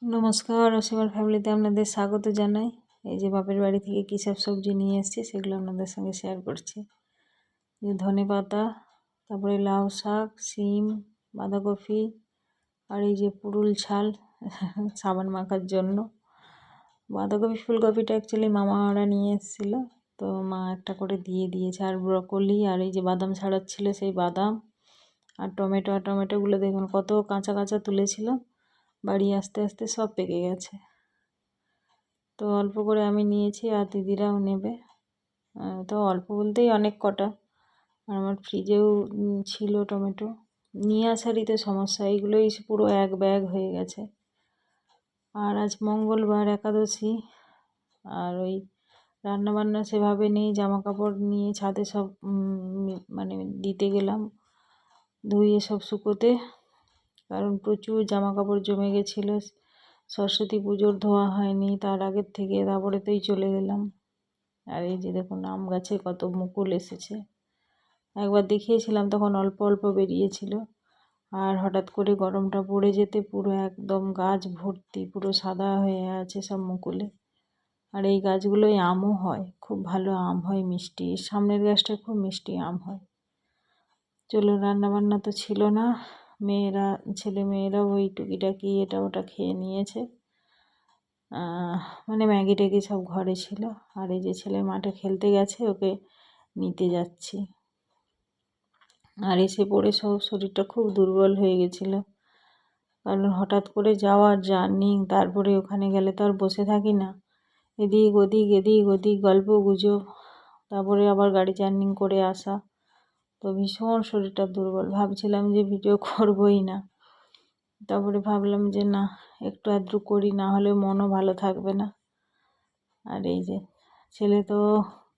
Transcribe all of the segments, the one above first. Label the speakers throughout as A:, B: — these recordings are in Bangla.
A: নমস্কার, অসীমার ফ্যামিলিতে আপনাদের স্বাগত জানাই। এই যে বাপের বাড়ি থেকে কী সব সবজি নিয়ে এসেছি সেগুলো আপনাদের সঙ্গে শেয়ার করছি। যে ধনেপাতা, তারপরে লাউ শাক, শিম, বাঁধাকপি, আর এই যে পুরুল ছাল সাবান মাখার জন্য। বাঁধাকপি ফুলকপিটা অ্যাকচুয়ালি মামারা নিয়ে এসেছিলো, তো মা একটা করে দিয়ে দিয়েছে। আর ব্রকলি, আর এই যে বাদাম ছাড়াচ্ছিল সেই বাদাম, আর টমেটোগুলো দেখুন কত কাঁচা কাঁচা তুলেছিল, বাড়ি আস্তে আস্তে সব পেকে গেছে। তো অল্প করে আমি নিয়েছি আর দিদিরাও নেবে। তো অল্প বলতেই অনেক কটা। আর আমার ফ্রিজেও ছিল টমেটো, নিয়ে আসারই তো সমস্যা, এইগুলোই পুরো এক ব্যাগ হয়ে গেছে। আর আজ মঙ্গলবার, একাদশী, আর ওই রান্নাবান্না সেভাবে নেই। জামা কাপড় নিয়ে ছাদে সব মানে দিতে গেলাম ধুয়ে সব শুকোতে, কারণ প্রচুর জামা কাপড় জমে গেছিলো। সরস্বতী পুজোর ধোয়া হয়নি, তার আগের থেকে, তারপরেতেই চলে গেলাম। আর এই যে দেখুন আম গাছে কত মুকুল এসেছে। একবার দেখিয়েছিলাম, তখন অল্প অল্প বেরিয়েছিল, আর হঠাৎ করে গরমটা পড়ে যেতে পুরো একদম গাছ ভর্তি, পুরো সাদা হয়ে আছে সব মুকুলে। আর এই গাছগুলোই আমও হয়, খুব ভালো আম হয়, মিষ্টি। সামনের গাছটা খুব মিষ্টি আম হয়। চলো, রান্নাবান্না তো ছিল না, ছেলে মেয়েরা ওই টুকিটাকি এটা ওটা খেয়ে নিয়েছে। মানে ম্যাগি ট্যাগি সব ঘরে ছিল। আর এই যে ছেলে মাঠে খেলতে গেছে, ওকে নিতে যাচ্ছি। আর এসে পড়ে সব শরীরটা খুব দুর্বল হয়ে গেছিলো, কারণ হঠাৎ করে যাওয়ার জার্নি, তারপরে ওখানে গেলে তো আর বসে থাকি না, এদিক ওদিক গল্প গুজব, তারপরে আবার গাড়ি জার্নি করে আসা। তো ভীষণ শরীরটা দুর্বল, ভাবছিলাম যে ভিডিও করবই না। তারপরে ভাবলাম যে না, একটু আধটু করি, না হলে মনও ভালো থাকবে না। আর এই যে ছেলে তো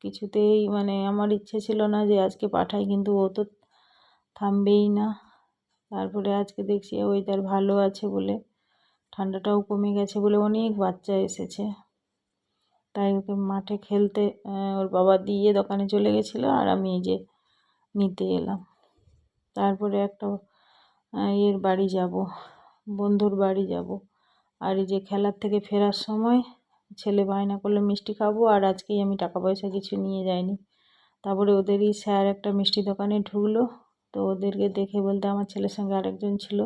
A: কিছুতেই, মানে আমার ইচ্ছে ছিল না যে আজকে পাঠাই, কিন্তু ও তো থামবেই না। তারপরে আজকে দেখছি ওয়েদার ভালো আছে বলে, ঠান্ডাটাও কমে গেছে বলে অনেক বাচ্চা এসেছে, তাই ওকে মাঠে খেলতে ওর বাবা দিয়ে দোকানে চলে গেছিলো, আর আমি এই যে নিতে এলাম। তারপরে একটা এর বাড়ি যাব, বন্ধুর বাড়ি যাব। আর এই যে খেলার থেকে ফেরার সময় ছেলে বায়না করলো মিষ্টি খাবো, আর আজকেই আমি টাকা পয়সা কিছু নিয়ে যাইনি। তারপরে ওদেরই স্যার একটা মিষ্টি দোকানে ঢুকলো, তো ওদেরকে দেখে বলতে আমার ছেলের সঙ্গে আরেকজন ছিল,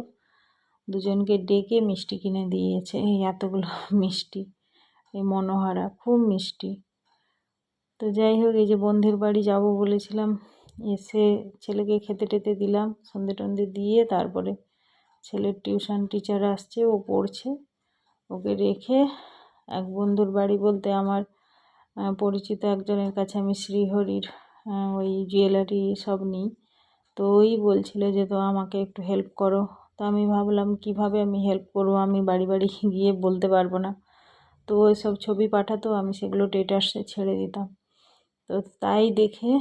A: দুজনকে ডেকে মিষ্টি কিনে দিয়েছে। এই এতগুলো মিষ্টি, এই মনোহারা খুব মিষ্টি। তো যাই হোক, এই যে বন্ধুর বাড়ি যাব বলেছিলাম, এসে ছেলেকে খেতে টেতে দিলাম, সন্ধে টন্ধে দিয়ে, তারপরে ছেলের টিউশন টিচার আসছে, ও পড়ছে, ওকে রেখে এক বন্ধুর বাড়ি বলতে আমার পরিচিত একজনের কাছে আমি শ্রীহরির ওই জুয়েলারি সব নিই। তো ওই বলছিল যে তো আমাকে একটু হেল্প করো। তো আমি ভাবলাম কিভাবে আমি হেল্প করবো, আমি বাড়ি বাড়ি গিয়ে বলতে পারবো না। তো ওই সব ছবি পাঠাতো, আমি সেগুলো স্ট্যাটাসে ছেড়ে দিতাম। তো তাই দেখে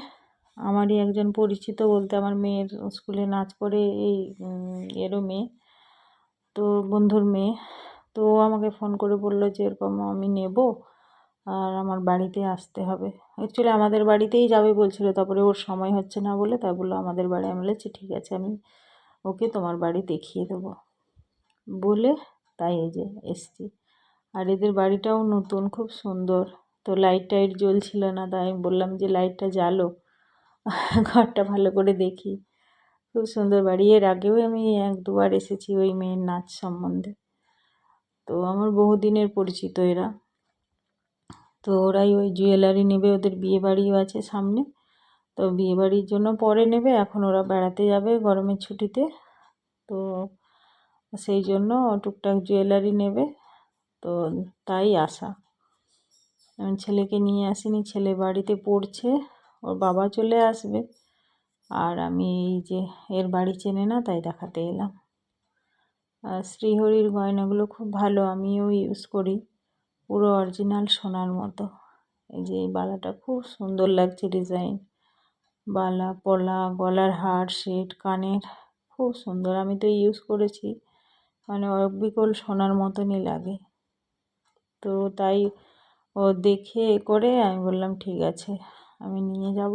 A: আমারই একজন পরিচিত বলতে, আমার মেয়ের স্কুলে নাচ করে, এই এরও মেয়ে, তো বন্ধুর মেয়ে, তো ও আমাকে ফোন করে বললো যে এরকম আমি নেব, আর আমার বাড়িতে আসতে হবে। অ্যাকচুয়ালি আমাদের বাড়িতেই যাবে বলছিল, তারপরে ওর সময় হচ্ছে না বলে, তাই বললো আমাদের বাড়ি। আমি বলেছি ঠিক আছে, আমি ওকে তোমার বাড়ি দেখিয়ে দেবো বলে, তাই এই যে এসছি। আর এদের বাড়িটাও নতুন, খুব সুন্দর। তো লাইট টাইট জ্বলছিল না, তাই আমি বললাম যে লাইটটা জ্বালো, ঘরটা ভালো করে দেখি। খুব সুন্দর বাড়ি। এর আগেও আমি 1-2বার এসেছি ওই মেয়ের নাচ সম্বন্ধে। তো আমার বহুদিনের পরিচিত এরা। তো ওরাই ওই জুয়েলারি নেবে, ওদের বিয়ে বাড়িও আছে সামনে, তো বিয়ে বাড়ির জন্য পরে নেবে, এখন ওরা বেড়াতে যাবে গরমের ছুটিতে, তো সেই জন্য টুকটাক জুয়েলারি নেবে, তো তাই আসা। আমি ছেলেকে নিয়ে আসিনি, ছেলে বাড়িতে পড়ছে, ওর বাবা চলে আসবে। আর আমি এই যে এর বাড়ি চেনে না, তাই দেখাতে এলাম। আর শ্রীহরির গয়নাগুলো খুব ভালো, আমিও ইউজ করি, পুরো অরিজিনাল সোনার মতো। এই যে এই বালাটা খুব সুন্দর লাগছে ডিজাইন, বালা, পলা, গলার হার, সেট, কানের, খুব সুন্দর। আমি তো ইউজ করেছি, মানে অবিকল সোনার মতনই লাগে। তো তাই ও দেখে করে আমি বললাম ঠিক আছে, আমি নিয়ে যাব,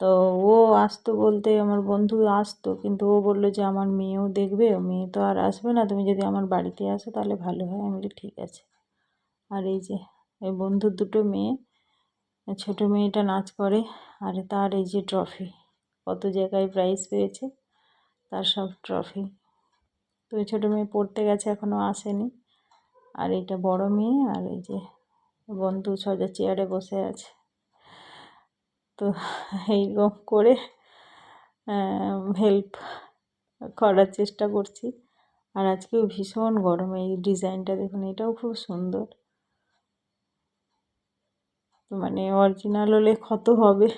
A: তো ও আসতো বলতে আমার বন্ধু আসতো, কিন্তু ও বললো যে আমার মেয়েও দেখবে, মেয়ে তো আর আসবে না, তুমি যদি আমার বাড়িতে আসো তাহলে ভালো হয়। আমি বলি ঠিক আছে। আর এই যে এই বন্ধুর দুটো মেয়ে, ছোটো মেয়েটা নাচ করে, আর তার এই যে ট্রফি, কত জায়গায় প্রাইজ পেয়েছে, তার সব ট্রফি। তো এই ছোটো মেয়ে পড়তে গেছে, এখনও আসেনি। আর এইটা বড় মেয়ে, আর এই যে বন্ধু সোজা চেয়ারে বসে আছে। তো এইরকম করে হেল্প করার চেষ্টা করছি। আর আজকেও ভীষণ গরম। এই ডিজাইনটা দেখুন, এটাও খুব সুন্দর, মানে অরিজিনাল হলে কত হবে।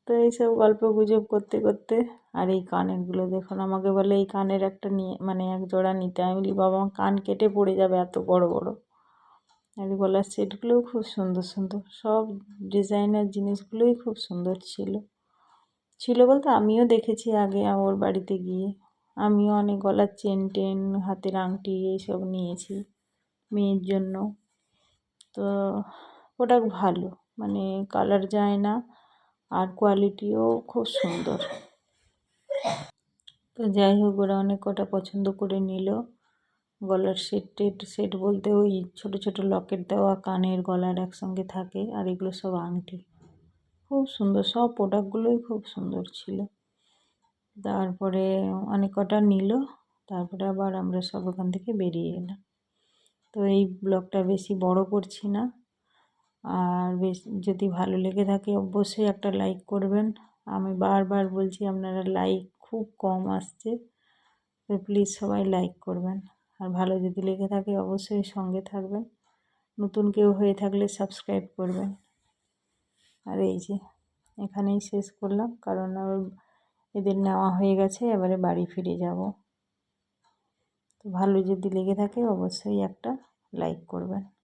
A: তো এইসব গল্প গুজব করতে করতে, আর এই কানেরগুলো দেখুন, আমাকে বলে এই কানের একটা নিয়ে, মানে এক জোড়া নিতে। আমি বলি বাবা আমার কান কেটে পড়ে যাবে, এত বড় বড়। আর এই গলার সেটগুলোও খুব সুন্দর সুন্দর, সব ডিজাইনার জিনিসগুলোই খুব সুন্দর ছিল। ছিল বলতে আমিও দেখেছি আগে ওর বাড়িতে গিয়ে, আমিও অনেক গলার চেন টেন, হাতের আংটি এইসব নিয়েছি মেয়ের জন্য। তো প্রোডাক্ট ভালো, মানে কালার যায় না, আর কোয়ালিটিও খুব সুন্দর। তো যাই হোক, ওরা অনেক কটা পছন্দ করে নিল। গলার সেট বলতে ওই ছোট ছোট লকেট দেওয়া কানের গলার একসঙ্গে থাকে, আর এগুলো সব আংটি, খুব সুন্দর, সব প্রোডাক্টগুলোই খুব সুন্দর ছিল। তারপরে অনেক কটা নিল, তারপরে আবার আমরা সব ওখান থেকে বেরিয়ে এলাম। তো এই ব্লগটা বেশি বড় করছি না, আর যদি ভালো লেগে থাকে অবশ্যই একটা লাইক করবেন। আমি বারবার বলছি, আপনারা লাইক খুব কম আসছে, তো প্লিজ সবাই লাইক করবেন। আর ভালো যদি লেগে থাকে অবশ্যই সঙ্গে থাকবেন, নতুন কেউ হয়ে থাকলে সাবস্ক্রাইব করবেন। আর এই যে এখানেই শেষ করলাম, কারণ এদের নেওয়া হয়ে গেছে, এবারে বাড়ি ফিরে যাব। তো ভালো যদি লেগে থাকে অবশ্যই একটা লাইক করবেন।